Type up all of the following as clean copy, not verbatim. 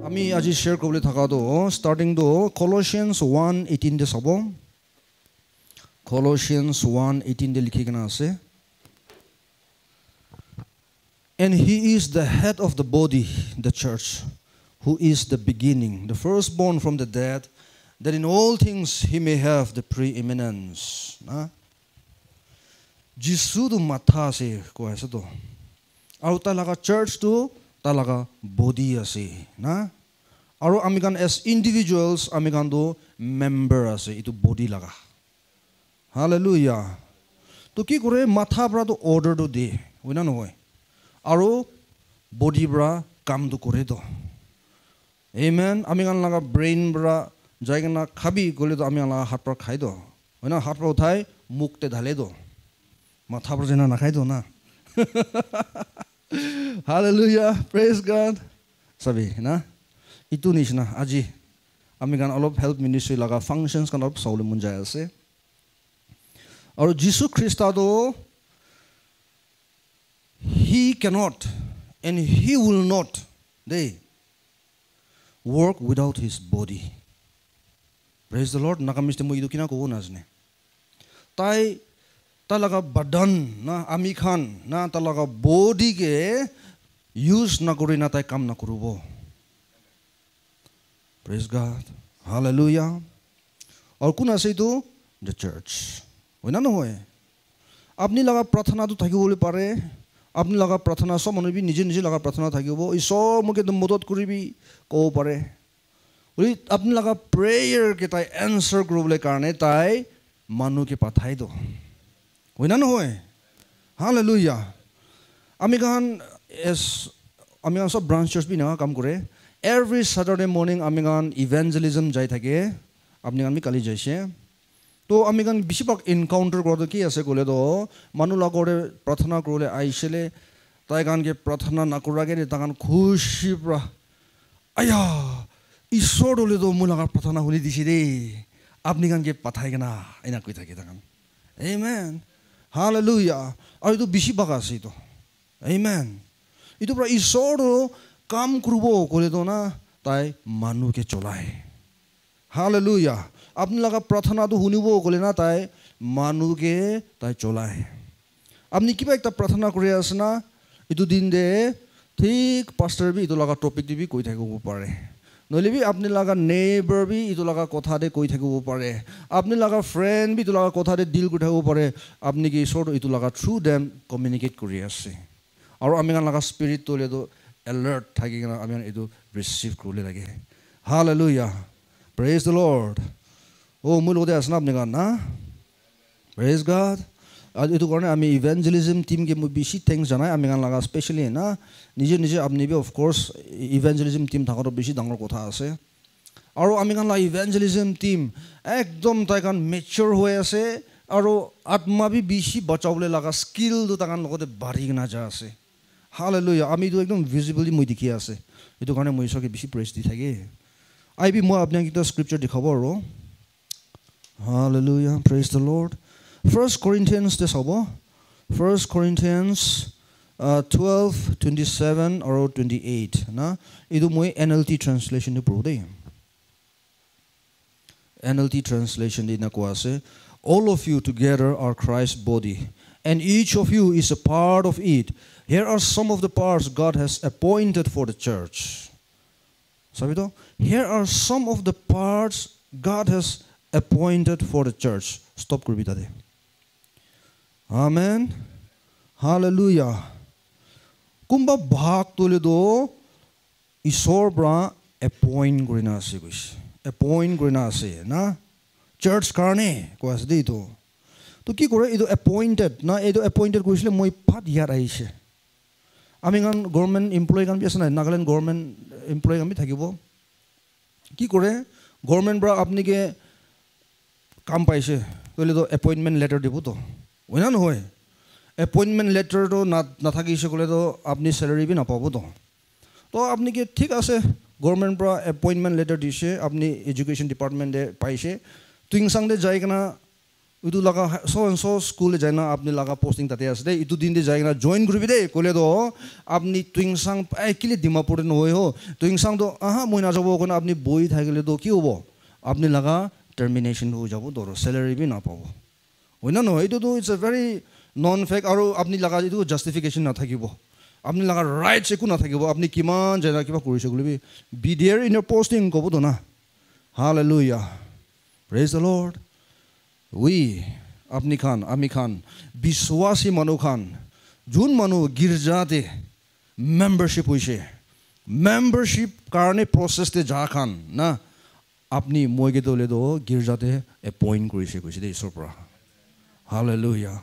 আমি আজি share করবলে থাকাটো starting তো Colossians 1:18 দে সব Colossians 1:18 দে লিখি কেনা আছে And he is the head of the body, the church, who is the beginning, the firstborn from the dead, that in all things he may have the preeminence. Jesus tu matha ase ko ase to. Aru ta laga church tu ta laga body ase, na? Aru amikan as individuals amikan tu member ase itu body laga. Hallelujah. To ki kore matha pra to order to de, hoina nohoy. Aru body bra kam tu kore to. Amen. Amikan laga brain bra jaiga na khabi gole to amikan laga hat pra khai do. Hoina hat pra uthai muk te dhale do. Matha pra jena na khai do na. Hallelujah. Praise God. Sabi na. Itu nishna aji amikan olop help ministry laga functions kan olop saule mun jai ase. Aru Jesus Christ do he cannot and he will not they work without his body. Praise the Lord. Nakamiste mo idu kina ko nazne. Tai talaga badan na ami khan na talaga body ke use na kori na tai kam na kurubo. Praise God. Hallelujah. Aur kun ase tu the church. Hoina no hoy. Apni laga प्रार्थना tu thakibole pare. Apni laga प्रार्थना so manu bi nije nije laga प्रार्थना thakibo. Isor moke to modot koribi ko pare. Oi apni laga prayer ke tai answer kurobole karone tai manu ke pathai do. Hoina no hoy. Hallelujah. Amigan as amigan so branch church bi na kam kore. Every Saturday morning amigan evangelism jai thake. Apni gan bi kali jaise. तो अमिगन बिशिपक encounter करतो की আছে কলে তো মানু লগরে প্রার্থনা করলে আইছেলে তাই গানকে প্রার্থনা না করাগে তাগান খুশি প্রা আয়া ঈশ্বর হলে তো মুলাগা প্রার্থনা হলি দিছি রে আপনি গানকে পাঠাই না এনা কই থাকে তাগান আমেন হালেলুয়া আর তো বিশিপক আছে তো আমেন ইতো প্রা ঈশ্বর কাম করব কলে তো না তাই মানুকে চলায় হালেলুয়া আপনি লাগা প্রার্থনা তো শুনিব গলে না তাই মানুকে তাই চলায় আপনি কিবা একটা প্রার্থনা করে আছে না ইটো দিন দে ঠিক পাস্টার বি ইটো লাগা টপিক দিবি কই থাকিব পারে নলি বি আপনি লাগা নেইবার বি ইটো লাগা কথা দে কই থাকিব পারে আপনি লাগা ফ্রেন্ড বি ইটো লাগা কথা দে ডিল কৰি থাকিব পাৰে আপনি কি সৰ ইটো লাগা থ্ৰু দেম কমিউনিকেট কৰি আছে আৰু আমি গান লাগা স্পিৰিট তোলে তো এলাৰ্ট থাকি না আমি ইটো ৰিসিভ কৰিলে লাগে hallelujah praise the Lord Oh, mulu de asnab nigan na. Praise God. Itu karena ami evangelism team ke mu bishi things janai ami gan laga especially na nije nije apni bi of course evangelism team thakaro bishi dangor kotha ase. Aro ami gan la evangelism team ekdom tai kan mature hoye ase aro atma bi bishi bachawle laga skill du takan logote bari na ja ase. Hallelujah. Ami tu ekdom visibly moi dikhi ase. Itu karena moi soke bishi praise di thake. Ai bi moi apni kita scripture dikhabo aro. Hallelujah. Praise the Lord. 1 Corinthians this hobo. 1 Corinthians 12:27 or 28. Na idu moi NLT translation ni pro dei. NLT translation di na ko ase all of you together are Christ's body and each of you is a part of it. Here are some of the parts God has appointed for the church. Sabi to? Here are some of the parts God has appointed for the church. Stop kurbi tade. Amen. Hallelujah. Kumba bhag tole do isor bra appoint kurina ase kuis. Appoint kurina ase na church karne ko ase dei to. To ki kore ido appointed na ido appointed kuisle moi phat yar aise. Ami gan government employee gan bi ase na Nagaland government employee gan bi thakibo. Ki kore government bra apni ke কাম পাইছে কইলে তো appointment letter দিব তো ওনা নহয় appointment letter তো না থাকিছে কইলে তো আপনি স্যালারি বি না পাবো তো আপনি কি ঠিক আছে গভর্নমেন্ট পৰা অ্যাপয়েন্টমেন্ট লেটার দিছে আপনি এডুকেশন ডিপার্টমেন্টে পাইছে তুইং সাংদে যাই কেনা Itu laga so and so school le jaina apni laga posting tate ase de itu din de jaina join group de kole do apni twingsang kile dimapur no hoy ho twingsang do aha moi na jabo kona apni boi thagile do ki hobo apni laga termination ho jabo doro salary bi na pabo hoina no itu do it's a very non fake aro apni laga itu justification na thakibo apni laga right se ku na thakibo apni kiman jaina kiba korise gule be there in your posting kobo do na hallelujah praise the Lord. We, apni khan, ami khan, biswasi manu khan, jun manu girjate membership hoise, membership karne process te ja khan na apni moige to le do girjate appoint korise koise de isor pra. Hallelujah.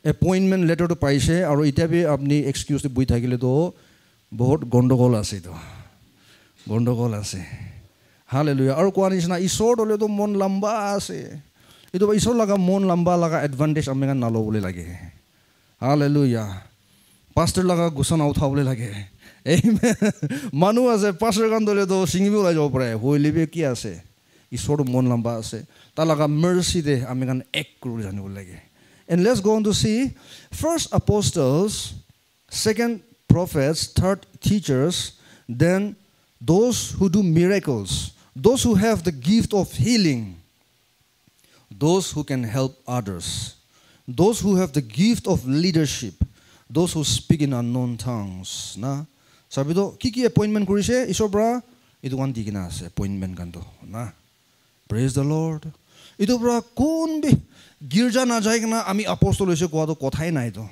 Appointment letter to paise aro ita be apni excuse te bui thakile to bahut gondogol ase to. Gondogol ase. Hallelujah. Aro kwani na isor to le to mon lamba ase. Itu isor laga mon lamba laga advantage amengan nalo bole lage. Hallelujah. Pastor laga gusan outha bole lage. Amen. Manu ase pastor kan dole to singibi ulai jabo pare. Hoilibe ki ase. Isor mon lamba ase. Ta laga mercy de amengan ek kuru jane bole lage. And let's go on to see first apostles, second prophets, third teachers, then those who do miracles, those who have the gift of healing, those who can help others, those who have the gift of leadership, those who speak in unknown tongues. Na, sabi do kiki appointment kurise isobra itu kan digina ase appointment kan do na. Praise the Lord. Itu bra kon bi girja na jai kana ami apostol hoise koa do kothai nai do.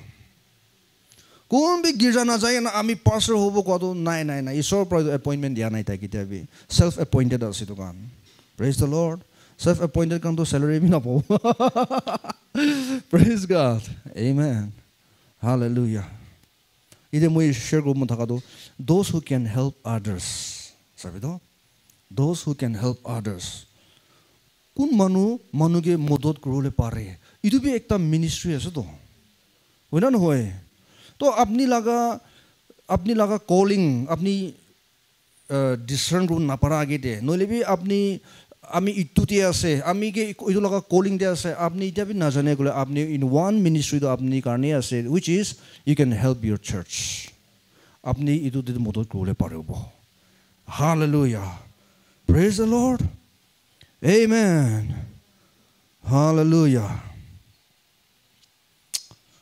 Kon bi girja na jai kana ami pastor hobo koa do nai isor pra appointment dia nai ta kitia bi self appointed ase to kan. Praise the Lord. Self-appointed kan to salary bhi na po. Praise God. Amen. Hallelujah. Ide moi share group mo thaka do those who can help others. Sabi do? Those who can help others. Kun manu ke modod kurole pare. Itu bhi ekta ministry ase to. Hoina no hoy. To apni laga calling apni discern group na para age de. Noile bhi apni ami ituti ase ami ke itu laga calling de ase apni ita bi na jane gole apni in one ministry do apni karne ase which is you can help your church apni itu de modod gole parebo. Hallelujah. Praise the Lord. Amen. Hallelujah.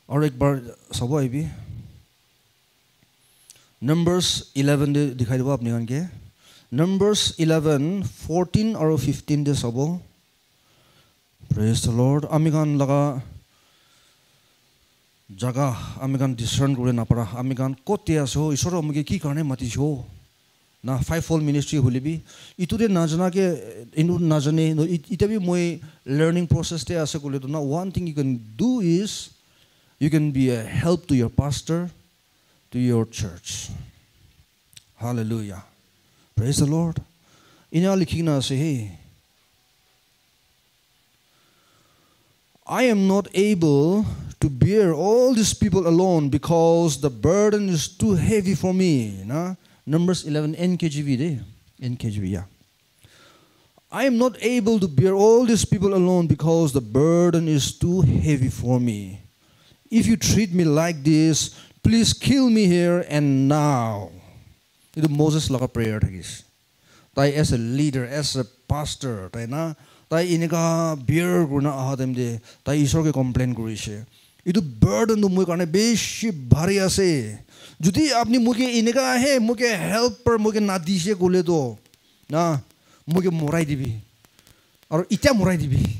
और एक बार सब आई भी Numbers 11 de दिखाई दो अपने कान के Numbers 11, 14 or 15 de sabo. Praise the Lord. Amigan laga jaga amigan discern gure na para amigan kote aso isoro amge ki karne mati jo na fivefold ministry hulibi itu de na jana ke inu na jane no ita bi moi learning process te ase kole to na one thing you can do is you can be a help to your pastor, to your church. Hallelujah. Praise the Lord. Ina likhina se hey, I am not able to bear all these people alone because the burden is too heavy for me. Na? Numbers 11 NKJV de. NKJV, yeah. I am not able to bear all these people alone because the burden is too heavy for me. If you treat me like this, please kill me here and now. Itu Moses laga prayer thagis. Tai as a leader, as a pastor, tai na tai inika beer guna ahadem de tai isor ke complain kurise. Itu burden to moi karne beshi bhari ase. Jodi apni muke inika he muke helper muke na dise gole do na muke morai dibi. Aur ita morai dibi.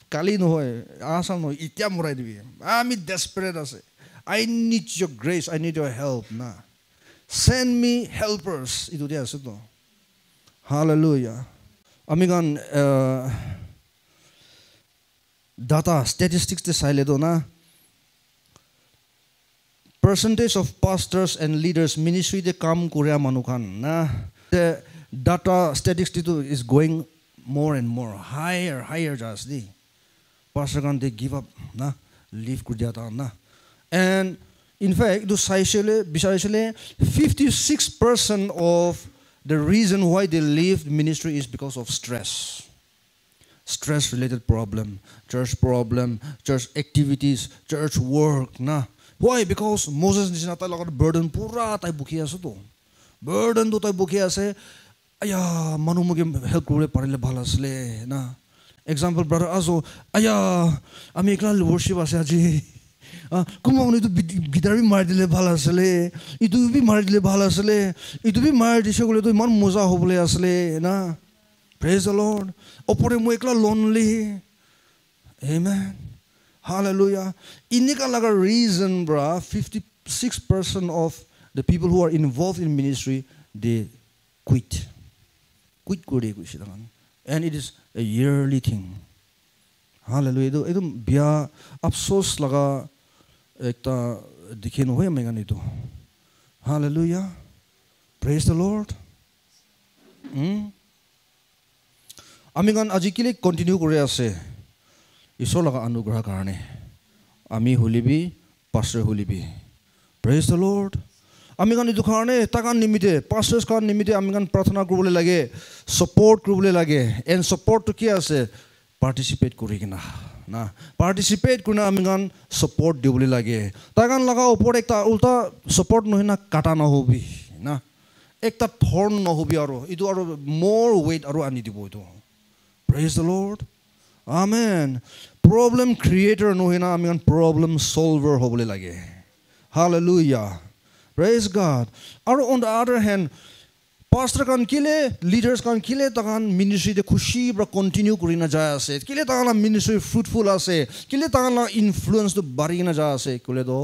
Kali no hoy asal no ita morai dibi. Ami desperate ase. I need your grace, I need your help na. Send me helpers. Itu dia sudah. Hallelujah. Amigan data statistics te saile do na. Percentage of pastors and leaders ministry de kam korea manukan na. The data statistics itu is going more and more higher just di. Pastor kan they give up na leave kurjata na. And in fact, 56% of the reason why they leave ministry is because of stress. stress related problem, church activities, church work na. Why? Because Moses nisina tai lagot burden pura tai bukhi ase to. Burden to tai bukhi ase. Aya manu muge help kore parile bhal asle na. Example brother aso aya ami ekla worship ase aji. Kuma oni to guitar bi mar dile bhal asle, itu bi mar dile bhal asle, itu bi mar dishe gole to iman moza hobole asle na. Praise the Lord. Opore mo ekla lonely. Amen. Hallelujah. Inika laga reason bra 56% of the people who are involved in ministry they quit kore kuise takan, and it is a yearly thing. Hallelujah. Edo bia afsos laga ekta dikhe no hoy megan edo. Hallelujah. Praise the Lord. আমি গান আজি কিলে continue কৰি আছে ঈশ্বৰ লগা অনুগ্ৰহ কাৰণে আমি হলিবি পাষ্টৰ হলিবি প্ৰেজ দ্য লৰ্ড আমি গান ইটো কাৰণে তাকান নিমিতে পাষ্টৰ্ছ কাৰণ নিমিতে আমি গান প্ৰাৰ্থনা কৰিবলৈ লাগে সাপোৰ্ট কৰিবলৈ লাগে এণ্ড সাপোৰ্টটো কি আছে পাৰ্টিসিপেট কৰি কিনা না পাৰ্টিসিপেট কৰিনা আমি গান সাপোৰ্ট দিবলৈ লাগে তাকান লগা ওপৰত একটা উল্টা সাপোৰ্ট নহয় না কাটা নহবি না একটা থৰ্ন নহবি আৰু ইটো আৰু মোৰ ওয়েট আৰু আনি দিব ইটো Praise the Lord. Amen. Problem creator no hina ami problem solver hobole lage. Hallelujah. Praise God. Or on the other hand, pastor kan kile, leaders kan kile takan ministry de khushi bra continue kurina jaya ase. Kile takan ministry fruitful ase. Kile takan influence to barina jaya ase. Kule do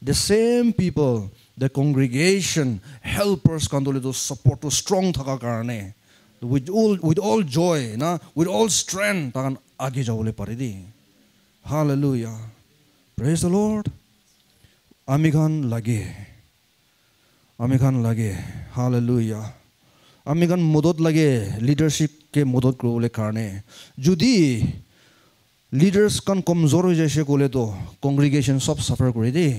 the same people, the congregation, helpers kan dole do support to strong thaka karane. With all joy, na, with all strength, takan agi jawole paridi. Hallelujah. Praise the Lord. Amigan lage. Hallelujah. Amigan modot lage leadership ke modot krole karne. Judi leaders kan komzor ho jaise kole to congregation sob suffer kori di.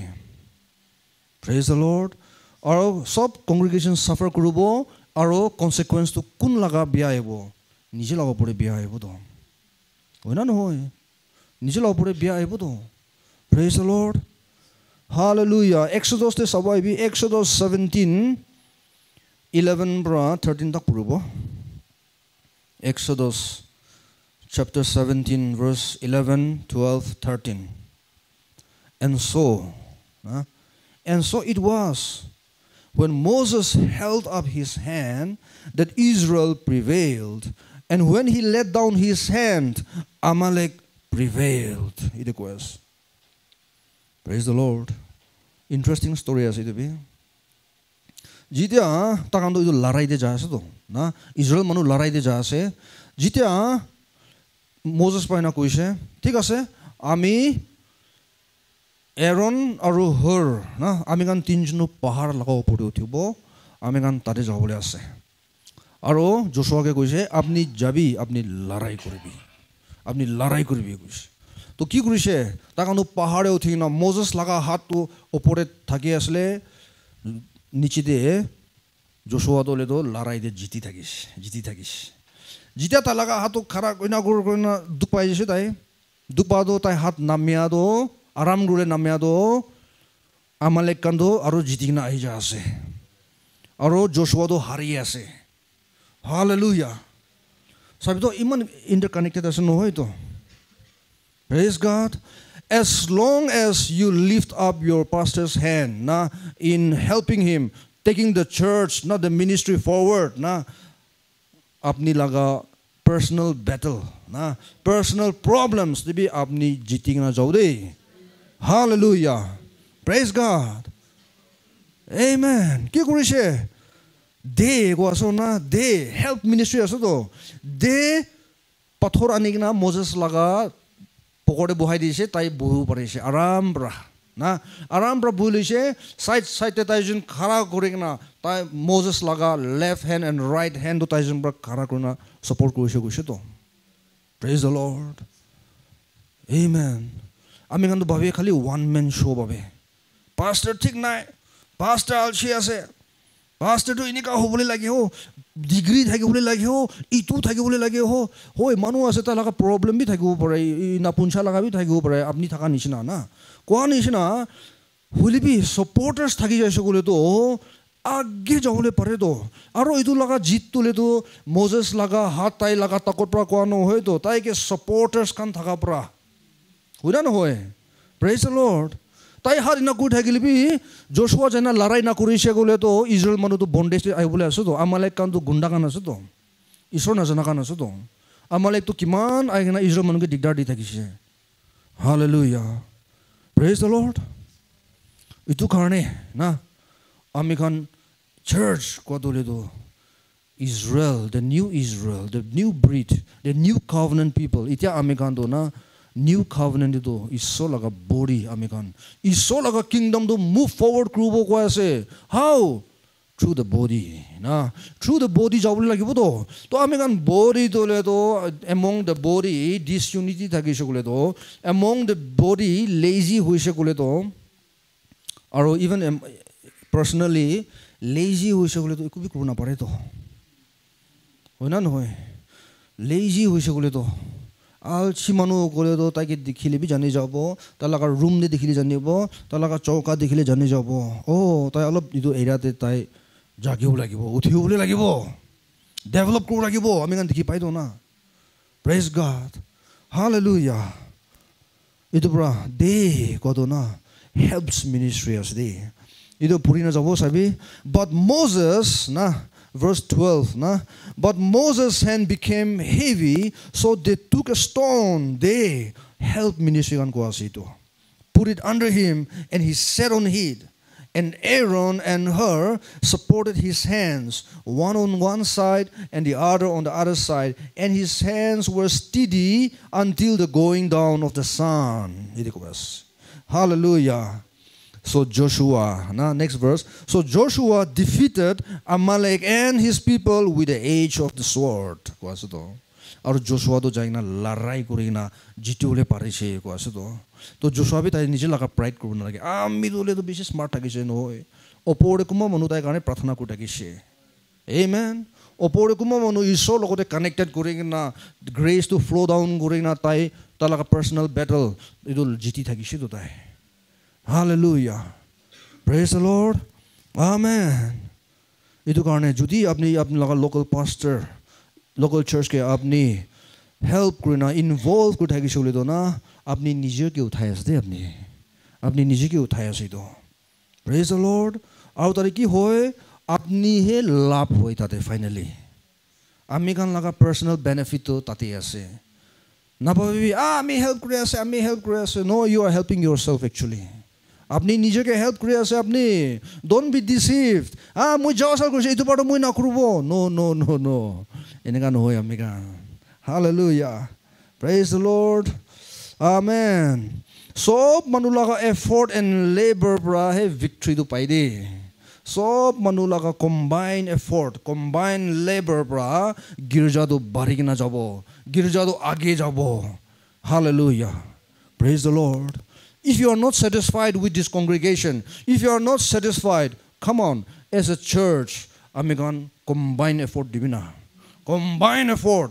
Praise the Lord. Aro sob congregation suffer kurubo. Aro consequence to kun laga biya ebo nije laga pore biya ebo to oina no hoy nije laga pore biya ebo to praise the Lord hallelujah Exodus te sabai bi Exodus 17:11 bra 13 tak purubo Exodus chapter 17 verse 11 12 13 and so it was when Moses held up his hand that Israel prevailed, and when he let down his hand, Amalek prevailed. It was. Praise the Lord. Interesting story as it be. Jitia takando idu larai de jase to na Israel manu larai de jase jitia Moses paina koise thik ase ami Aaron aru Hur na ami gan tinjunu pahar laga opore uthibo ami gan tare jabole ase aru Joshua ke koise apni jabi apni larai koribi koise to ki korise takanu pahare uthina Moses laga hat to opore thaki asle niche de Joshua dole do larai de jiti thakis jita ta laga hat to khara koina dupai jise tai dupa do tai hat namia do Aram gure namya do Amalek kando aru jitina ahi ja ase aru Joshua do hari ase hallelujah sabi to iman interconnected ase no hoy to praise God as long as you lift up your pastor's hand na in helping him taking the church not the ministry forward na apni laga personal battle na personal problems to be apni jiting na jaude Hallelujah. Praise God. Amen. Ki korise? De go aso na de help ministry aso to. De pathor anigna Moses laga pokore bohai dise tai bohu parise aram bra. Na aram bra bulise side te tai jun khara korigna tai Moses laga left hand and right hand to tai jun bra khara korna support korise to. Praise the Lord. Amen. আমি কিন্তু ভাবি খালি one man শো পাবে পাস্টার ঠিক নাই পাস্টার আলসি আছে পাষ্টাৰটো এনেকুৱা হ'বলৈ লাগে ডিগ্ৰী থাকিবলৈ লাগে ইটো থাকিবলৈ লাগে হয় মানুহ আছে তাৰ লগা প্ৰব্লেম বি থাকিব পাৰে নাপুঞ্চা লগা বি থাকিব পাৰে আপুনি থকা নিচিনা না কোৱা নিচিনা হ'লেবি ছাপৰ্টাৰ্ছ থাকি যাইছে গ'লেতো আগে যাবলৈ পাৰেতো আৰু এইটো লগা জিত তোলেতো মজেছ লগা হাত তাই লগা তাকৰ পৰা কোৱা নহয়তো তাইকে ছাপৰ্টাৰ্ছ খান থকা পৰা হয় না নহয় প্ৰেইজ দ্য লৰ্ড তাই হাত ইনা কৈ থাকিলেবি জোশুৱা যেনে লৰাই নকৰিছে গ'লেতো ইজৰাইল মানুহটো বন্দেজ আহিবলৈ আছেতো আমালেক কাৰণটো গুণ্ডা কাণ আছেতো ঈশ্বৰ নাজানা কাণ আছেতো আমালেকটো কিমান আহি কিনে ইজৰাইল মানুহকে দিগদাৰ দি থাকিছে হালেলুয়া প্ৰেইজ দ্য লৰ্ড এইটো কাৰণে না আমি খান চাৰ্চ কোৱাটোলেতো Israel the new breed the new covenant people এতিয়া আমি খানটো না নিউ কভেনেণ্ট এইটো ঈশ্বৰ লগা বডি আমি খান ঈশ্বৰ লগা কিংডমটো মুভ ফৰৱাৰ্ড কৰিব কৈ আছে হাউ থ্ৰু দ্য বডি না থ্ৰু দ্য বডি যাবলৈ লাগিবতো তো আমি খান বডি তোলেতো এমং দ্য বডি ডিছইউনিটি থাকিছে ক'লেতো এমং দ্য বডি লেজি হৈছে ক'লেতো আৰু ইভেন পাৰ্চনেলি লেজি হৈছে ক'লেতো একো বি কৰিব নাপাৰেতো হয় না নহয় লেজি হৈছে ক'লেতো আলচি মানুহ ক'লেতো তাইকে দেখিলে বি জানি যাব তাৰ লগা ৰুম দি দেখিলে জানিব তাৰ লগা চৌকা দেখিলে জানি যাব তাই অলপ এইটো এৰিয়াতে তাই জাগিব লাগিব উঠিবলৈ লাগিব ডেভেলপ কৰিব লাগিব আমি কাৰণ দেখি পাইতো না প্ৰেইজ গড হালেলুয়া এইটো পৰা দে কতো না হেল্পছ মিনিষ্ট্ৰি আছে দেই এইটো পঢ়ি নাযাব চাবি বাট মজেছ না verse 12 na but Moses' hand became heavy so they took a stone they help ministry kan ko asito put it under him and he sat on it and Aaron and Hur supported his hands one on one side and the other on the other side and his hands were steady until the going down of the sun hallelujah so Joshua next verse so Joshua defeated Amalek and his people with the edge of the sword koaseto aru Joshua to jaina larai korina jitule parise koaseto to Joshua bi tai nije laga pride korbo na lage ami dole to beshi smart thakise noy opore kuma manu tai karone prarthana kori thakise amen opore kuma manu ishor logote connected korina grace to flow down korina tai talaga personal battle idul jiti thakise to tai Hallelujah. Praise the Lord. Amen. Itu karena judi apni local pastor, local church ke apni help kurina involve kur thaki shole to na apni nije ke uthaya ase apni nije ke uthaya ase to. Praise the Lord. Aru tare ki hoy apni he labh hoy tate finally. Ami kan laga personal benefit to tate ase. Na bhabi ami help kuri ase no you are helping yourself actually. আপনি নিজকে help কৰি আছে আপনি don't be deceived মই যাও আশা কৰিছো এইটো পাটো মই নকৰিব নো এনেকা নহয় আমি গান হালেলুয়া প্ৰেইজ দ্য লৰ্ড আমেন সব মানুহ লগা এফৰ্ট এণ্ড লেবাৰ পৰা হে ভিক্টৰীটো পাই দে সব মানুহ লগা কম্বাইন এফৰ্ট কম্বাইন লেবাৰ পৰা গিৰ্জাটো বাঢ়ি কিনা যাব গিৰ্জাটো আগে যাব hallelujah praise the lord If you are not satisfied with this congregation, if you are not satisfied, come on, as a church, we can combine effort. Combine effort.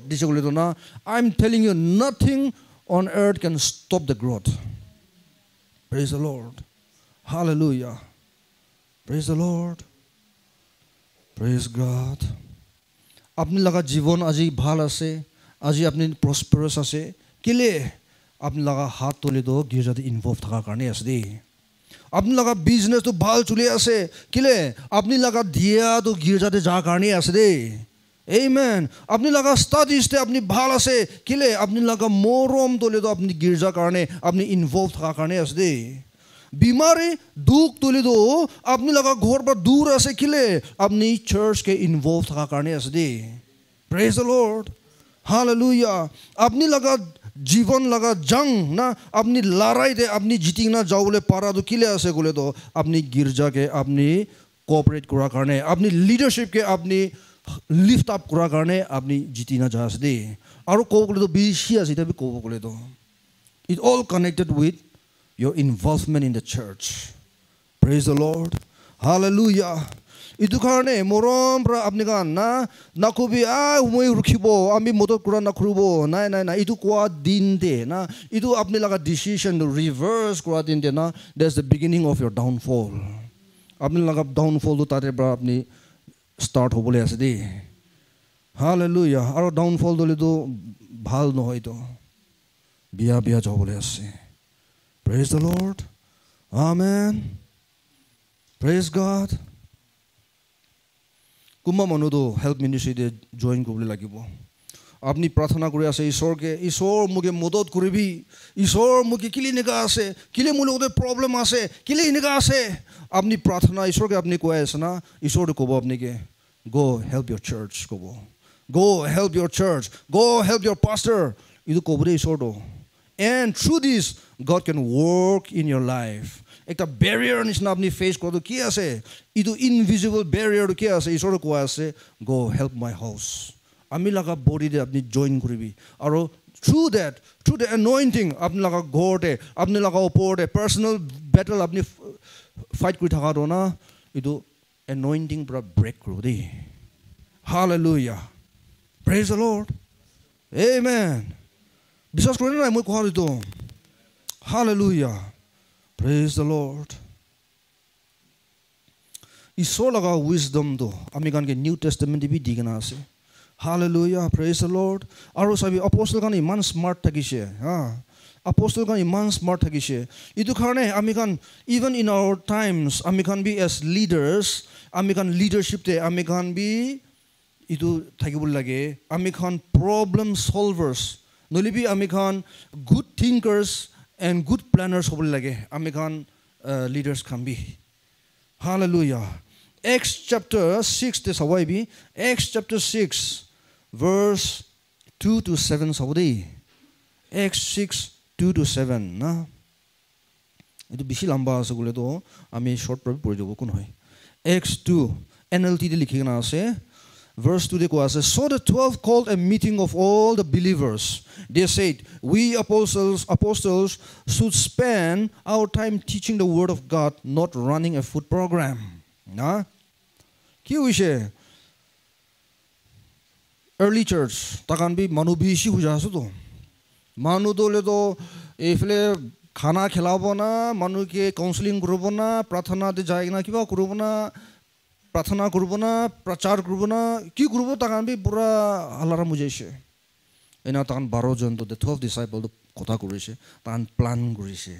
I'm telling you, nothing on earth can stop the growth. Praise the Lord. Hallelujah. Praise the Lord. Praise God. Apni laga jivon aji bhal ase, aji apni prosperous ase. Kile আপনি লগা হাত তুলি দো গির্জাতে involve থাকার কারণে আছে দেই আপনি লগা বিজনেস তো ভাল চলে আছে কিলে আপনি লগা দিয়া তো গির্জাতে যাওয়ার কারণে আছে দেই আমেন আপনি লগা স্টাডিজতে আপনি ভাল আছে কিলে আপনি লগা মরম তুলি দো আপনি গির্জার কারণে আপনি ইনভলভ থাকার কারণে আছে দেই বিমারি দুঃখ তুলি দো আপনি লগা ঘর পর দূর আছে কিলে আপনি চার্চ কে ইনভলভ থাকার কারণে আছে দেই প্রেজ দ্য লর্ড হালেলুয়া আপনি লগা जीवन लगा जंग ना अपनी लड़ाई दे अपनी जीती ना जाओ बोले पारा तो किले ऐसे बोले तो अपनी गिरजा के अपनी कोऑपरेट करा करने अपनी लीडरशिप के अपनी लिफ्ट अप करा करने अपनी जीती ना जा सकते और को बोले तो बीसिया सीधा भी को बोले तो it all connected with your involvement in the church praise the Lord hallelujah ইটো কাৰণে মৰম পৰা আপুনি কান না নকবি মই ৰখিব আমি মদত কৰা নকৰিব নাই নাই নাই ইটো কোৱা দিন দে না ইটো আপুনি লগা ডিচিশ্যন ৰিভাৰ্চ কৰা দিন দে না that's the beginning of your downfall আপুনি লগা ডাউনফলটো তাতে পৰা আপুনি ষ্টাৰ্ট হ'বলৈ আছে দেই হালেলুয়া আৰু ডাউনফল দলেতো ভাল নহয়তো বিয়া বিয়া যাবলৈ আছে praise the lord amen praise god কোনোবা মানুহটো হেল্প মিনিষ্ট্ৰীতে জইন কৰিবলৈ লাগিব আপুনি প্ৰাৰ্থনা কৰি আছে ঈশ্বৰকে ঈশ্বৰ মোকে মদত কৰিবি ঈশ্বৰ মোকে কেলে এনেকুৱা আছে কেলে মোৰ লগতে প্ৰব্লেম আছে কেলে এনেকুৱা আছে আপুনি প্ৰাৰ্থনা ঈশ্বৰকে আপুনি কৈ আছে না ঈশ্বৰটো ক'ব আপুনিকে go help your church ক'ব go help your church go help your pastor ইটো ক'ব দেই ঈশ্বৰটো and through this God can work in your life একটা বেৰিয়াৰ নিচিনা আপুনি ফেচ কৰাটো কি আছে ইটো ইনভিজিবল বেৰিয়াৰটো কি আছে ঈশ্বৰটো কোৱা আছে go help my house আমি লগা বডিতে আপুনি জইন কৰিবি আৰু through the anointing আপুনি লগা ঘৰতে আপুনি লগা ওপৰতে পাৰ্চনেল বেটল আপুনি ফাইট কৰি থকাটো না ইটো anointing পৰা ব্ৰেক কৰোঁ দেই hallelujah praise the Lord amen বিশ্বাস কৰে নাই মই কোৱা এইটো hallelujah praise the Lord ঈশ্বৰ লগা wisdomটো আমি কানকে নিউ টেষ্টামেণ্ট বি দি কেনে আছে hallelujah praise the Lord আৰু চাবি apostol কান ইমান smart থাকিছে apostol kan iman smart thakise itu karone ami kan even in our times ami kan be as leaders ami kan leadership te ami kan be itu thakibul lage ami kan problem solvers nolibi ami kan good thinkers and good planners hobul lage ami kan leaders can be hallelujah Acts chapter 6 te sawai bi Acts chapter 6 verse 2 to 7 sawdi Acts 6 2 to 7 না এটো বেশি লম্বা আছে বলে তো আমি short প্রবে পড়ে যাব কোন হয় Acts 2 NLT তে লিখি না আছে verse 2 de ko ase so the 12 called a meeting of all the believers they said we apostles should spend our time teaching the word of God not running a food program na কি হইছে early church takan bi manu bishi huja asu to মানুহ দলে তো এইফালে খানা খেলাব না মানুষকে কাউন্সেলিং করব না প্রার্থনাতে যায় না কিবা করব না প্রার্থনা করব না প্রচার করব না কি করব তখন বি পুরা আলারা মুজাইছে এনা তখন 12 জন তো 12 ডিসাইপল কথা করেছে তখন প্ল্যান করেছে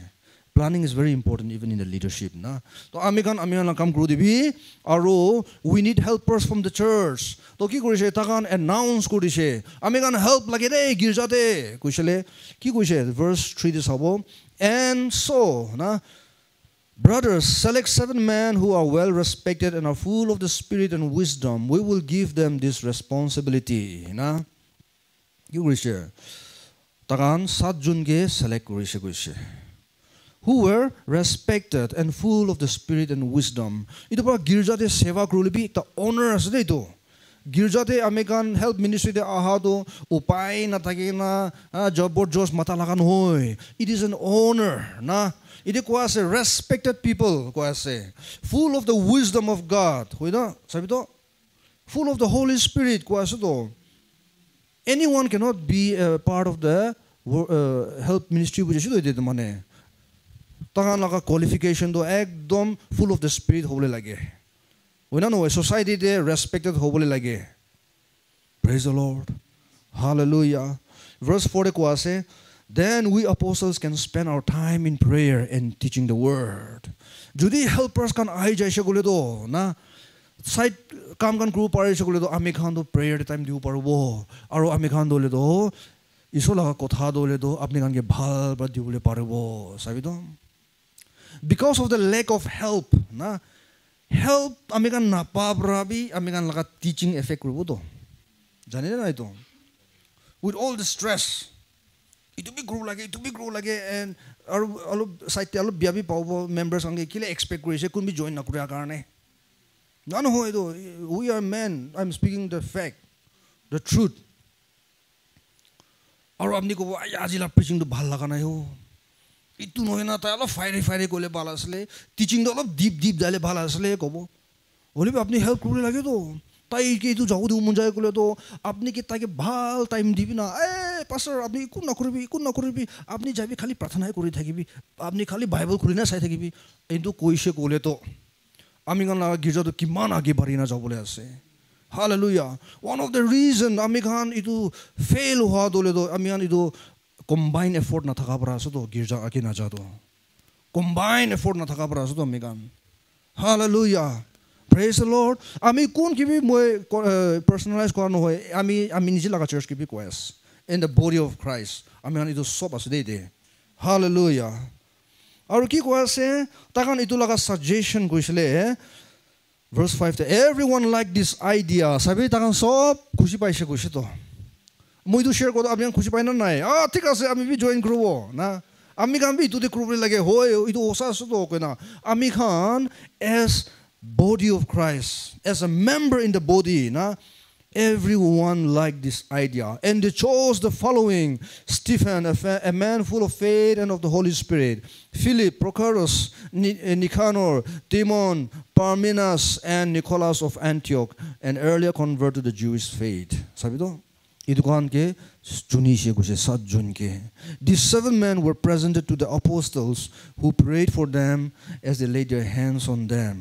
planning is very important even in the leadership na to ami kan kaam kuru dibi aru we need helpers from the church to ki korise takan announce korise ami kan help lage de girjate koisele ki koise verse 3 this hobo and so na brothers select 7 men who are well respected and are full of the spirit and wisdom we will give them this responsibility na ki koise takan 7 jon ke select koise who were respected and full of the spirit and wisdom ito pa girjate seva krulibi ta honor ase de to girjate amekan help ministry de aha do upai na thake na jobor jos mata lagan hoy it is an honor na ite ko ase respected people ko ase full of the wisdom of God hoina sabi to full of the Holy Spirit ko ase to anyone cannot be a part of the help ministry which is do mane তখন লগা qualification তো একদম full of the spirit হবলে লাগে ওই না নয় সোসাইটিতে রেসপেক্টেড হবলে লাগে praise the Lord hallelujah verse 4 কো আছে then we apostles can spend our time in prayer and teaching the word যদি হেল্পার্স কান আই যাইছে গলে তো না সাইড কাম কান গ্রুপ পারিছে গলে তো আমি খান তো প্রেয়ার টাইম দিও পারবো আর আমি খান দলে তো ঈশ্বর লগা কথা দলে তো আপনি কানকে ভাল বা দিবলে পারবো সাবি তো because of the lack of help na help ami kan napabrabi ami kan laga teaching effect koribo to jane na ito with all the stress itu bi grow lage and alo site alo biabi pawbo members ange kile expect korise kun bi join na kuria karone na no hoy do we are men I'm speaking the fact the truth aro apni ko ajila preaching to bhal laga nai ho itu নহয় না তাই অলপ ফাইরে কলে ভাল আসলে teaching অলপ deep যাইলে ভাল আসলে কব বলিবি আপনি হেল্প করলে লাগে তো তাইকে এইটো যাব দিব মন যায় ক'লে তো আপনি কি তাকে ভাল টাইম দিবি না পাছৰ আপনি একো নকৰিবি আপনি যাবি খালি প্ৰাৰ্থনাই কৰি থাকিবি আপনি খালি বাইবেল খুলি না চাই থাকিবি এইটো কৈছে ক'লে তো আমি গান গীৰ্জাটো কিমান আগে বাঢ়ি না যাবলৈ আছে Hallelujah. One of the reason আমি গান এইটো ফেইল হোৱা দলে তো আমি গান এইটো কম্বাইন এফৰ্ট নাথাকা পৰা আছো তো গীৰ্জা আগে নাযাতো কম্বাইন এফৰ্ট নাথাকা পৰা আছো তো আমি গান Hallelujah. Praise the Lord. আমি কোন কিবি মই পাৰ্সোনালাইজ কৰা নহয় আমি নিজে লাগা চাৰ্চ কিবি কৈ আছ in the body of Christ আমি গান এইটো সব আছে দেই দে Hallelujah. আৰু কি কৈ আছে তাকান এইটো লাগা সাজেশন কৈছিলে verse 5 everyone like this idea sabi takan sob khushi paise কৈছে তো মই তো শেয়ার করব আপনি খুশি পাই না নাই ঠিক আছে আমি বি জয়েন করব না আমি গান বি ইতুতে করব লাগে হয় ইতো ওসা আছে তো কই না আমি খান as body of Christ as a member in the body na everyone liked this idea and they chose the following Stephen a man full of faith and of the Holy Spirit Philip Prochorus Nicanor Timon Parmenas and Nicholas of Antioch an earlier convert to the Jewish faith sabi to idu kan ke juni she guse 7 jun ke these 7 men were presented to the apostles who prayed for them as they laid their hands on them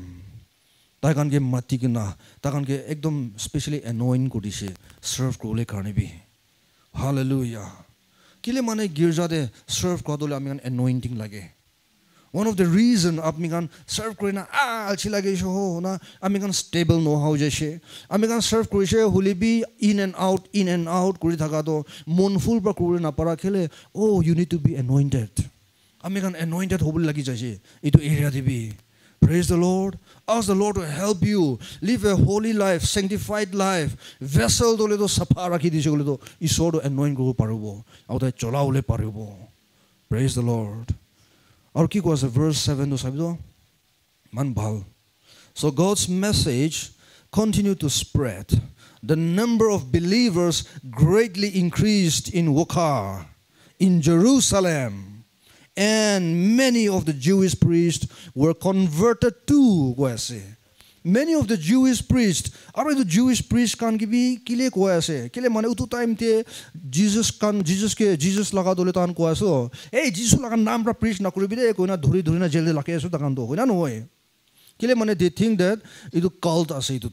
takan ke mati kina takan ke ekdom specially anoint kodise serve kole karne bi hallelujah kile mane girja de serve kodole ami an anointing lage one of the reason apni kan serve korina alchi lage ho na ami kan stable no how jese ami kan serve korise hulibi in and out kori thaka to monful pa kori na para khele oh you need to be anointed ami kan anointed hobul lagi jase itu area dibi praise the Lord ask the Lord to help you live a holy life sanctified life vessel dole to safa rakhi dise gole to isor to anoint go paribo au ta cholaule paribo praise the Lord or ki was verse 7 to sabi do man bhal so God's message continued to spread the number of believers greatly increased in Wokar in Jerusalem and many of the Jewish priests were converted to goase many of the Jewish priests are the Jewish priests kan gibi kile goase kile mane utu time te Jesus laga dole tan koaso hey Jesus laga naam ra preach na koribi de koina dhuri na jelde lake aso takan do hoina no hoy kile mane they think that idu cult ase itu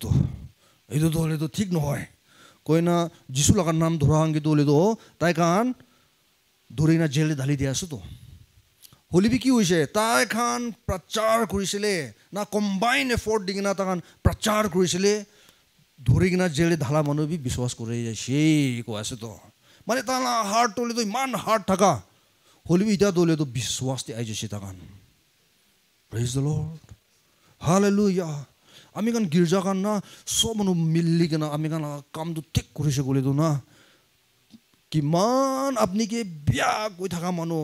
dole to thik no hoy koina Jesus laga naam dhura hangi dole do tai kan dhuri na jelde dhali dia aso to হলিবি কি হইছে তাই খান প্ৰচাৰ কৰিছিলে না combine effort দিগনা তাকান প্ৰচাৰ কৰিছিলে ধৰি কিনা জেলে ঢালা মানুহ বি বিশ্বাস কৰি যাইছে কো আছে তো মানে তালা হাৰ্ট তলে তো ইমান হাৰ্ট থাকা হলিবি ইটা দলে তো বিশ্বাস তে আই যাইছে তাকান প্রেজ দ্য লর্ড হালেলুয়া আমি কান গির্জা কান না সব মানুহ মিলি কিনা আমি কান কামটো ঠিক কৰিছে গলে তো না কিমান আপনি কে বিয়া কৈ থাকা মানুহ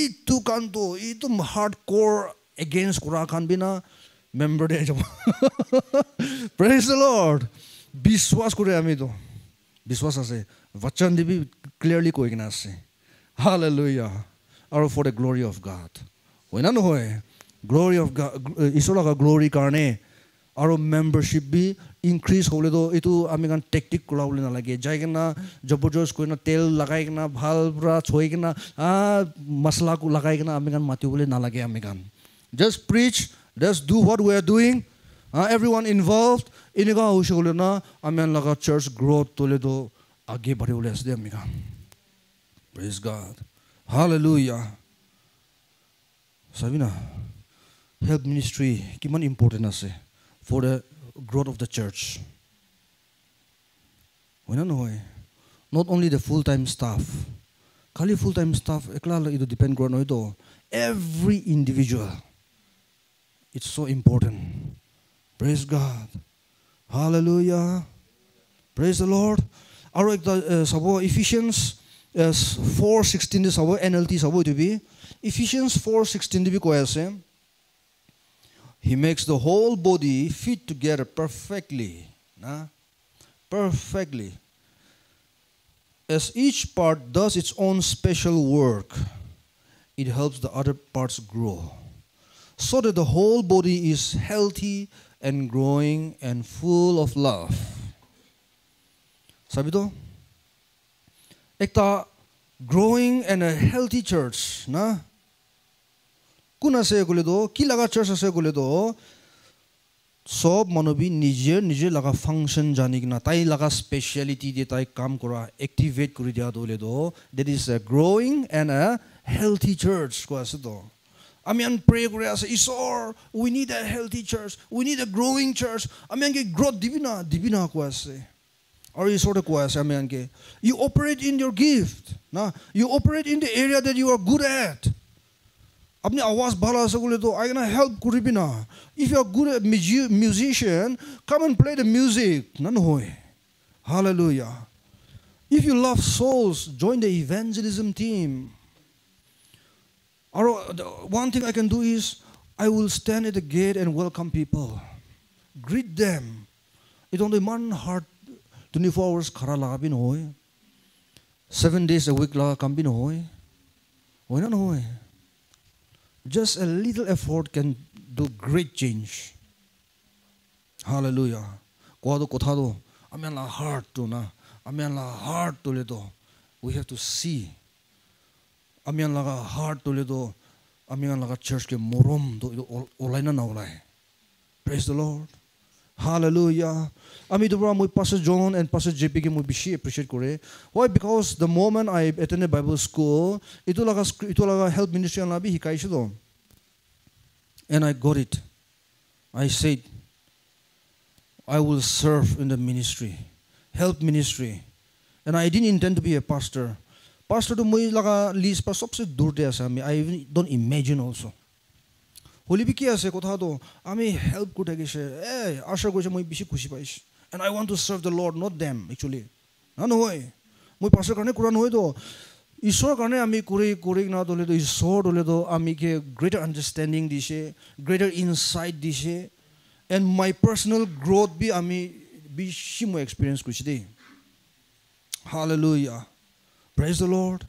itu kanto itu hardcore against kura kan bina member de jabo praise the Lord biswas kore ami to biswas ase vachan dibi clearly koi kina ase hallelujah or for the glory of God hoina no hoy glory of God isola ka glory karne aro membership bi increase hole do itu ami kan tactic kula hole na lage jai kena jabojos koina tel lagai kena bhal pura choi kena masala ku lagai kena ami kan mati hole na lage ami kan just preach just do what we are doing everyone involved iniga hoise hole na ami an laga church growth tole do age bari hole ase ami kan praise God hallelujah sabina help ministry kiman important ase for the growth of the church. We don't know. Not only the full-time staff. Kali full-time staff, ekla ido depend kora no ito. Every individual. It's so important. Praise God. Hallelujah. Praise the Lord. Aro ekta sabo Ephesians 4:16 sabo NLT sabo ito bi. Ephesians 4:16 bi koya ase. He makes the whole body fit together perfectly. Perfectly. As each part does its own special work, it helps the other parts grow. So that the whole body is healthy and growing and full of love. Sabi to? Ekta growing and a healthy church, na? Kuna ase kule do, ki laga church ase kule do, sob manobi nije laga function jani kina, tai laga speciality de tai kam kora, activate kuri dia do le do. That is a growing and a healthy church ko ase do. Amian pray kore ase, Isor, we need a healthy church, we need a growing church. Amian ke growth dibina ko ase. Or you sort of you operate in your gift. Na? You operate in the area that you are good at. Apni awas bhala sa kule to I gonna help kuribina. If you are good at musician, come and play the music. Nan hoy. Hallelujah. If you love souls, join the evangelism team. Or one thing I can do is I will stand at the gate and welcome people. Greet them. It only man heart 24 hours khara laga bin hoy. 7 days a week laga kam bin hoy. Hoy na hoy. Just a little effort can do great change. Hallelujah. Kwado kothado amian la heart to na. Amian la heart to le do. We have to see. Amian la heart to le do. Amian la church ke morom do olai na olai. Praise the Lord. Hallelujah. Ami dobra moi Pastor John and Pastor JP ke moi bishi appreciate kore. Why? Because the moment I attended Bible school, itu laga help ministry an labi hikai do. And I got it. I said, I will serve in the ministry, help ministry. And I didn't intend to be a pastor. Pastor to moi laga list pa sobse dur de asa I even don't imagine also. Holy biki ase kotha do ami help ko thakise asha koise moi bishi khushi pais and I want to serve the Lord, not them actually. Na hoy moi pastor karne kura hoy do Ishor karne ami kuri na dole do Ishor dole do ami ke greater understanding dishe, greater insight dishe, and my personal growth bi ami bishi mo experience kuchi de. Hallelujah. Praise the Lord.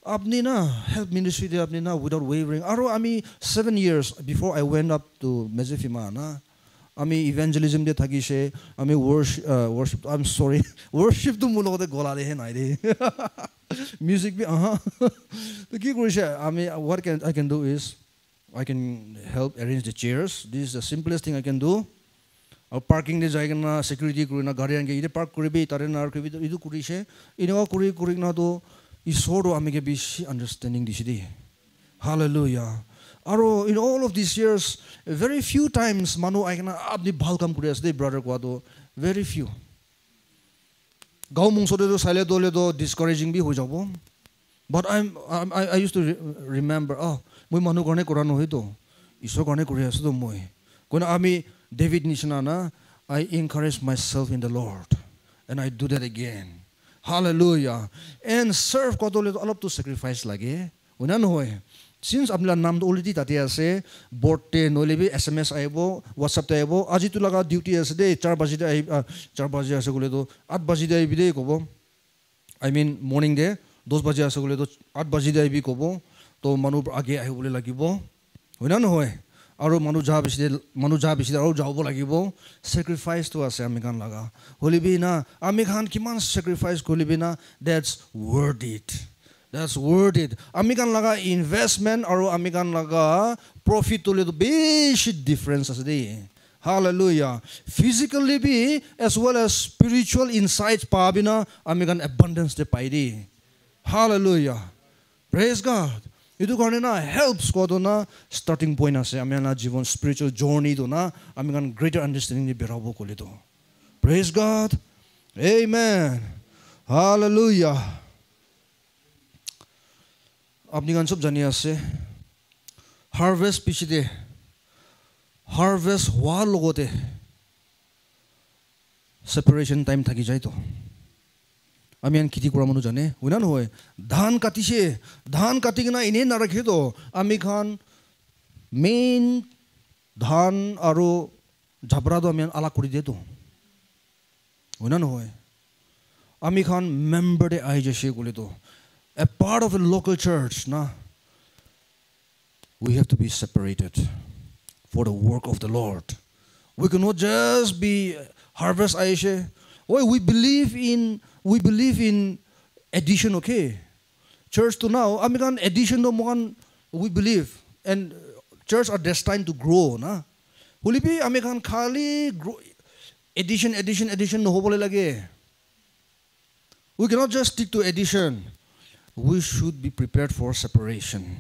Apni na help ministry de apni na without wavering. Aro ami 7 years before I went up to Mezefima na ami evangelism de thagise ami worship I'm sorry worship to mulo de gola de nai de music bi the ki korise ami what I can do is I can help arrange the chairs. This is the simplest thing I can do. Parking de jaiga na security kuri na gari ange ide park koribe tare na koribe idu kurise ino kuri na do Isoro amige bishi understanding dishidi. Hallelujah. Aro in all of these years, very few times manu aikana apni bhalkam kurias de brother kwado very few. Gau mungso de do sale dole do discouraging bi ho jabo. But I used to remember moi manu karne kora no hoito. Isor karne kurias do moi. Kona ami David nishana na I encourage myself in the Lord and I do that again. Hallelujah. And serve ko dole alop to sacrifice lage. Una no hoy. Since apnila nam to already tate ase board te nolebi SMS aibo WhatsApp te aibo aji tu laga duty ase de 4 baji de 4 baji ase gole do 8 baji de aibi de kobo. I mean morning de 10 baji ase gole do 8 baji de aibi kobo to manu age ahi bole lagibo. Una no hoy. Aro manu ja bisi aro jabo lagibo sacrifice to ase amikan laga holibi na amikan kiman sacrifice kolibi na that's worth it. That's worth it. Amikan laga investment aro amikan laga profit to little big difference as de. Hallelujah. Physically be as well as spiritual insights pabina amikan abundance de paidi. Hallelujah. Praise God. Itu karne na helps ko do na starting point ase amena jivon spiritual journey do na amikan greater understanding ni berabo ko lito. Praise God. Amen. Hallelujah. Apni kan sob jani ase harvest pichide harvest hwa logote separation time thaki jai to আমি আন খেতি কৰা মানুহ জানে হয় না নহয় ধান কাটিছে ধান কাটি কিনা এনে নাৰাখে তো আমি খান মেইন ধান আৰু ঝাবৰাটো আমি আলাগ কৰি দিয়ে তো হয় না নহয় আমি খান মেম্বাৰ দে আই জেছে গলে তো a part of a local church na we have to be separated for the work of the Lord We cannot just be harvest Aisha. Oh, we believe in addition, okay? Church to now, American addition to one we believe. And church are destined to grow, na. Will it be American Kali grow addition no hobole lage. We cannot just stick to addition. We should be prepared for separation.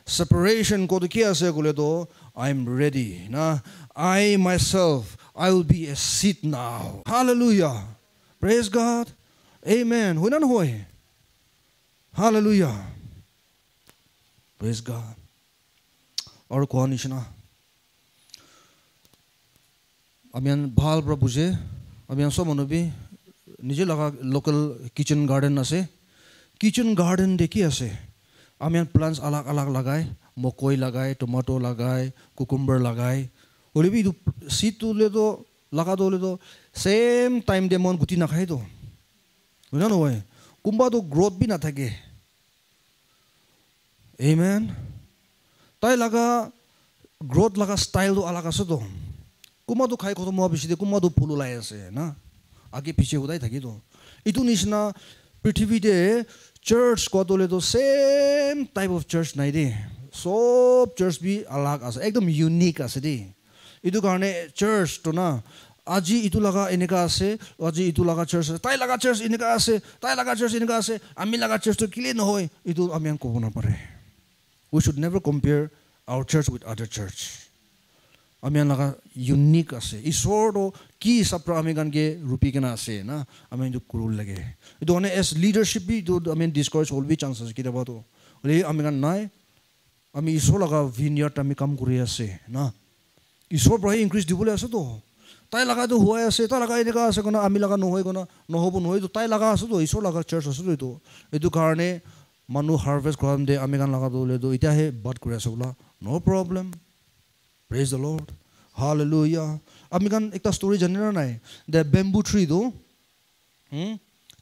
Separation ko kia se do I'm ready. Na I myself I will be a seed now. Hallelujah. Praise God. Amen. Hunan hoy. Hallelujah. Praise God. Or ko nishna. Amian bhal pra buje. Amian so manobi nije laga local kitchen garden ase. Kitchen garden dekhi ase. Amian plants alag lagai, mokoi lagai, tomato lagai, cucumber lagai. Olibi du seed tu le do laga do le do same time demon guti na khai do. Una no hoy. Kumba do growth bi na thake. Amen. Tai laga growth laga style do alag ase do. Kumba do khai khotom hoa bishi de kumba do phulu lai ase na. Age piche hudai thaki do. Itu nishna prithvi de church ko dole do same type of church nai de. Sob church bi alag ase. Ekdom unique ase de. Itu karne church to na. Aji itu laga eneka ase. Aji itu laga church ase. Tai laga church eneka ase. Tai laga church eneka ase. Ami laga church to kile no hoy. Itu amian ko na pare. We should never compare our church with other church. Amian laga unique ase. Isor do ki sapra amigan ge rupi kena ase na. Amian do kurul lage. Itu ane as leadership bi do amian discourage all bi chances kita ba to. Ole amigan nai. Ami isor laga vineyard ami kam kuri ase na. Isor brahi increase dibole ase to. Tai laga to huai ase. Tai laga eneka ase kona ami laga no hoy kona no hobo no hoy to. Tai laga ase to isor laga church ase to. Itu karne manu harvest koram de amigan laga do le do ita he bad kuri ase bola. No problem. Praise the Lord. Hallelujah. Amigan ekta story janina nai. The bamboo tree do.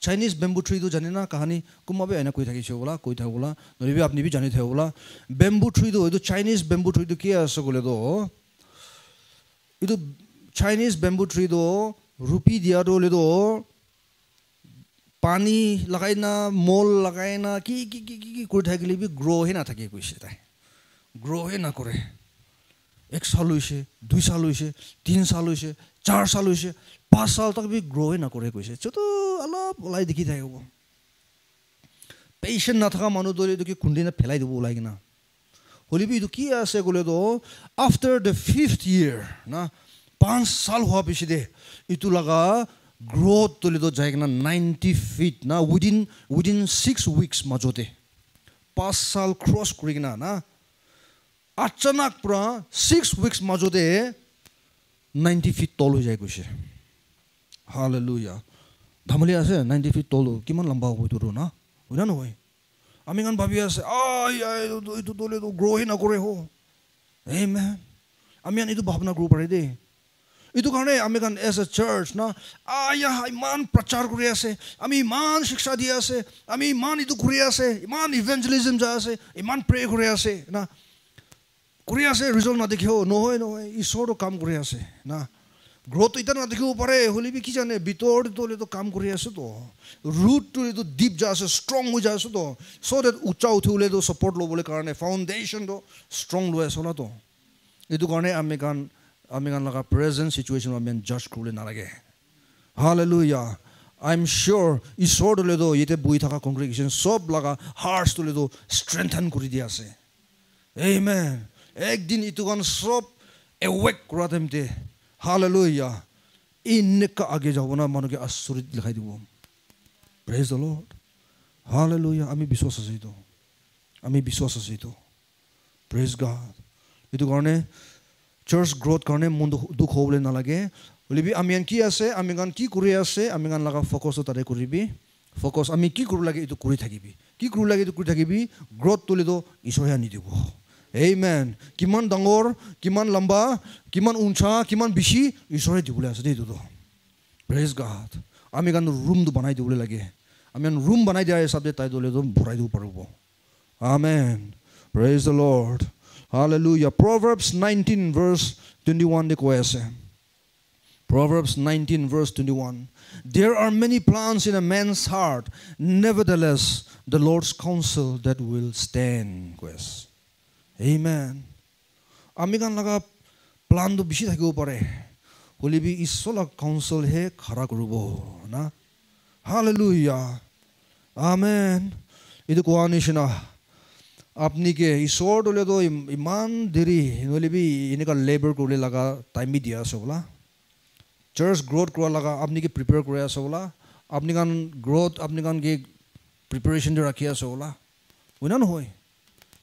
Chinese bamboo tree do janina kahani kumabe aina koi thaki bola koi thak bola. Noribi apni bi jani the bola. Bamboo tree do itu Chinese bamboo tree do kia ase gole do. Itu Chinese bamboo tree do rupi dia do le do pani lagai na mol lagai na ki koi thakile bi grow he na thake koise tai. Grow he na kore. 1 साल हुई 2 साल हुई 3 साल हुई 4 साल हुई 5 साल तक भी ग्रो ही ना करे कोई से तो अल्लाह बोलाई दिखी था वो पेशेंट ना था मानो तो कि कुंडी ने फैलाई दो बोलाई कि ना होली भी तो किया ऐसे बोले तो आफ्टर द 5th year ना 5 साल हुआ पीछे दे इतु लगा ग्रोथ तो ले तो जाएगा ना 90 feet ना within 6 weeks मजोते 5 साल क्रॉस करेगा ना अचानक पुरा 6 weeks मजोदे 90 feet tall हो जाए कुछ हालेलुया धमली आसे 90 feet tall किमान लंबा हो तो ना उन्हें ना होए अमीगन भाभी आसे इतो तोले तो grow ही ना करे हो amen अमीगन इतो भावना grow पड़े दे इतो करने अमीगन as a church ना इमान प्रचार करे आसे अमी इमान शिक्षा दिया आसे अमी इमान इतो करे आसे इमान evangelism जा आसे इमान pray करे आसे ना Korea se result na dekho no hoy isoro kam kori ase na growth ita na dekho pare holi bi ki jane bitor to le to kam kori ase to root to le to deep ja ase strong ho ja ase to so that ucha uthule to support lo bole karone foundation to strong lo ase na to etu karone amegan laga present situation amen judge kule na lage hallelujah I'm sure isoro le do yete bui thaka congregation sob laga hearts to le do strengthen kori dia ase amen एक दिन इतुगन सब awake करा देमते hallelujah इनका आगे जाओ ना मानो के आश्चर्य दिखाई दो praise the Lord hallelujah आमी विश्वास से तो आमी विश्वास से तो praise God इतु करने church growth करने मुंड दुख हो बोले ना लगे बोले भी आमी की ऐसे आमी गन की कुरी ऐसे आमी गन लगा focus तो तारे कुरी भी focus आमी की कुरी लगे इतु कुरी थकी भी की कुरी लगे इतु कुरी थकी भी growth तो ले दो ईश्वर नहीं दिवो Amen. Kiman dangor, kiman lamba, kiman uncha, kiman bishi, isore dibule ase dedu to. Praise God. Ami gan room do banai dibule lage. Ami gan room banai dia sabde tai dole do bhurai do parubo. Amen. Praise the Lord. Hallelujah. Proverbs 19 verse 21 de ko ase. Proverbs 19 verse 21. There are many plans in a man's heart, nevertheless, the Lord's counsel that will stand. Amen. Amikan laga plan to bishi thakibo pare. Holibi isola counsel he khara korubo na. Hallelujah. Amen. Idu koa nishina. Apni ke isor dole do iman diri holibi inika labor korle laga time bi diya sola. Church growth kora laga apni ke prepare kore asola. Apni kan growth apni kan ke preparation de rakhi asola. Unan hoy.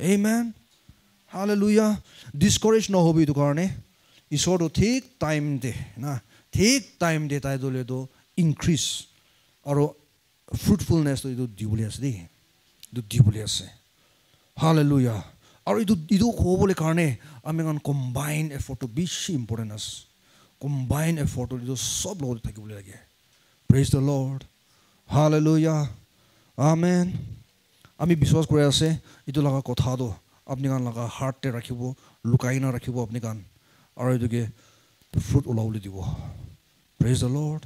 Amen. Hallelujah. Discourage no hobi tu karne. Isor do thik time de na. Thik time de tai dole do increase. Aro fruitfulness to idu dibuli ase di. Idu dibuli ase. Hallelujah. Aro idu hobole karne amigan combine effort to bishi important as. Combine effort to idu sob log thakibole lage. Praise the Lord. Hallelujah. Amen. Ami biswas kore ase idu laga kotha do apni kan laga heart te rakhibo lukai na rakhibo apni kan aro idu ke fruit ulawle dibo. Praise the Lord.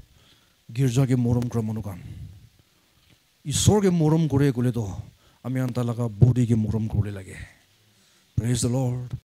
Girja ke morom kora manu kan Isor ke morom kore kole to ami anta laga body ke morom kore lage. Praise the Lord.